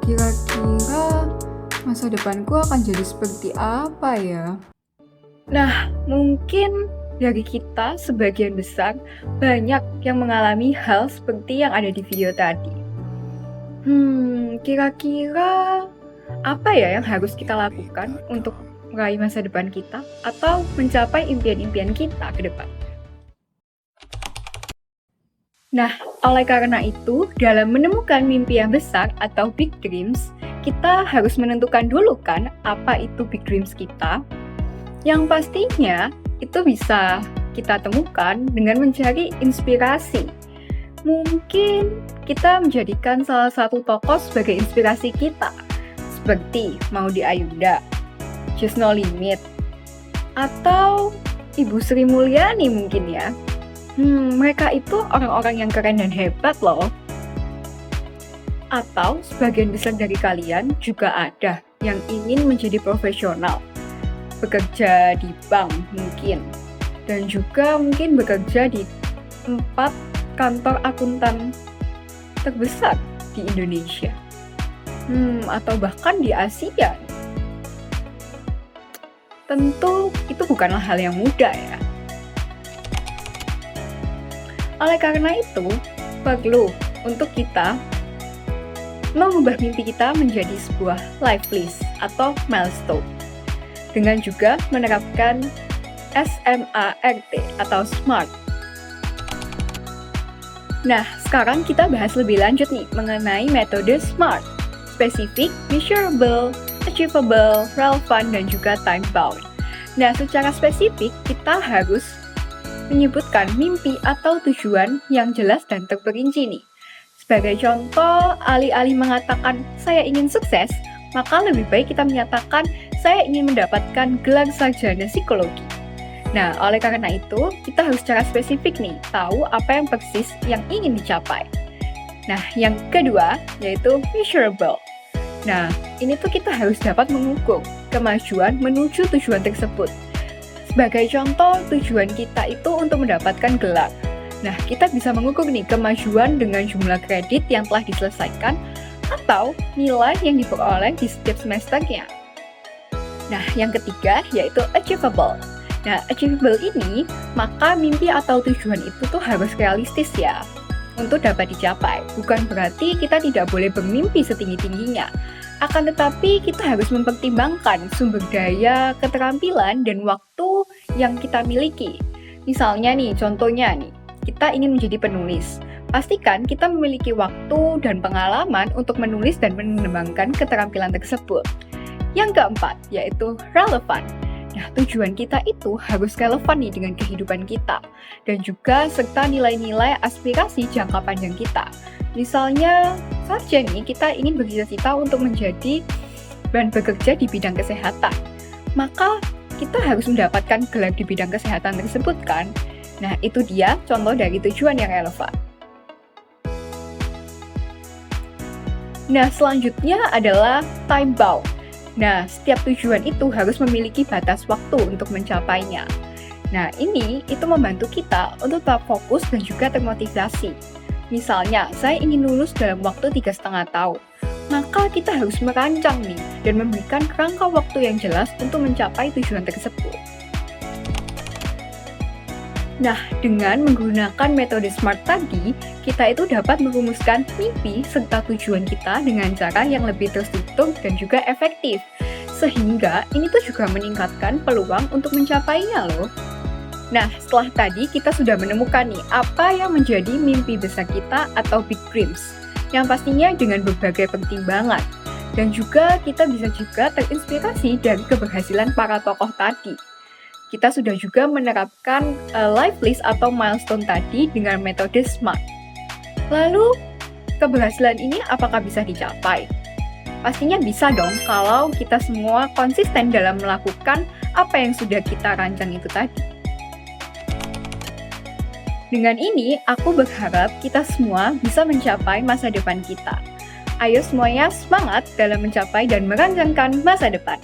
Kira-kira masa depanku akan jadi seperti apa ya? Nah, mungkin dari kita sebagian besar banyak yang mengalami hal seperti yang ada di video tadi. Kira-kira apa ya yang harus kita lakukan untuk meraih masa depan kita atau mencapai impian-impian kita ke depan? Nah, oleh karena itu, dalam menemukan mimpi yang besar atau big dreams, kita harus menentukan dulu kan apa itu big dreams kita. Yang pastinya itu bisa kita temukan dengan mencari inspirasi. Mungkin kita menjadikan salah satu tokoh sebagai inspirasi kita, seperti Maudy Ayunda, Just No Limit, atau Ibu Sri Mulyani mungkin ya. Mereka itu orang-orang yang keren dan hebat loh. Atau sebagian besar dari kalian juga ada yang ingin menjadi profesional, bekerja di bank mungkin, dan juga mungkin bekerja di 4 kantor akuntan terbesar di Indonesia, atau bahkan di Asia. Tentu itu bukanlah hal yang mudah ya. Oleh karena itu, perlu untuk kita mengubah mimpi kita menjadi sebuah life list atau milestone, dengan juga menerapkan SMART atau SMART. Nah, sekarang kita bahas lebih lanjut nih mengenai metode SMART: spesifik, measurable, achievable, relevant, dan juga time bound. Nah, secara spesifik kita harus menyebutkan mimpi atau tujuan yang jelas dan terperinci nih. Sebagai contoh, alih-alih mengatakan saya ingin sukses, maka lebih baik kita menyatakan saya ingin mendapatkan gelar sarjana psikologi. Nah, oleh karena itu, kita harus secara spesifik nih, tahu apa yang persis yang ingin dicapai. Nah, yang kedua, yaitu measurable. Nah, ini tuh kita harus dapat mengukur kemajuan menuju tujuan tersebut. Sebagai contoh, tujuan kita itu untuk mendapatkan gelar. Nah, kita bisa mengukur nih kemajuan dengan jumlah kredit yang telah diselesaikan atau nilai yang diperoleh di setiap semesternya. Nah, yang ketiga yaitu achievable. Nah, achievable ini, maka mimpi atau tujuan itu tuh harus realistis ya untuk dapat dicapai. Bukan berarti kita tidak boleh bermimpi setinggi-tingginya. Akan tetapi kita harus mempertimbangkan sumber daya, keterampilan, dan waktu yang kita miliki. Misalnya nih, contohnya nih, kita ingin menjadi penulis. Pastikan kita memiliki waktu dan pengalaman untuk menulis dan mengembangkan keterampilan tersebut. Yang keempat, yaitu relevan. Nah, tujuan kita itu harus relevan nih dengan kehidupan kita, dan juga serta nilai-nilai aspirasi jangka panjang kita. Misalnya saja nih, kita ingin bercita-cita untuk menjadi dan bekerja di bidang kesehatan. Maka kita harus mendapatkan gelar di bidang kesehatan tersebut kan? Nah, itu dia contoh dari tujuan yang relevan. Nah, selanjutnya adalah time bound. Nah, setiap tujuan itu harus memiliki batas waktu untuk mencapainya. Nah, itu membantu kita untuk tetap fokus dan juga termotivasi. Misalnya, saya ingin lulus dalam waktu 3,5 tahun. Maka kita harus merancang nih dan memberikan rangka waktu yang jelas untuk mencapai tujuan tersebut. Nah, dengan menggunakan metode SMART tadi, kita itu dapat merumuskan mimpi serta tujuan kita dengan cara yang lebih terstruktur dan juga efektif. Sehingga ini tuh juga meningkatkan peluang untuk mencapainya loh. Nah, setelah tadi kita sudah menemukan nih apa yang menjadi mimpi besar kita atau big dreams. Yang pastinya dengan berbagai pertimbangan. Dan juga kita bisa juga terinspirasi dari keberhasilan para tokoh tadi. Kita sudah juga menerapkan life list atau milestone tadi dengan metode SMART. Lalu, keberhasilan ini apakah bisa dicapai? Pastinya bisa dong kalau kita semua konsisten dalam melakukan apa yang sudah kita rancang itu tadi. Dengan ini, aku berharap kita semua bisa mencapai masa depan kita. Ayo semuanya semangat dalam mencapai dan merancangkan masa depan.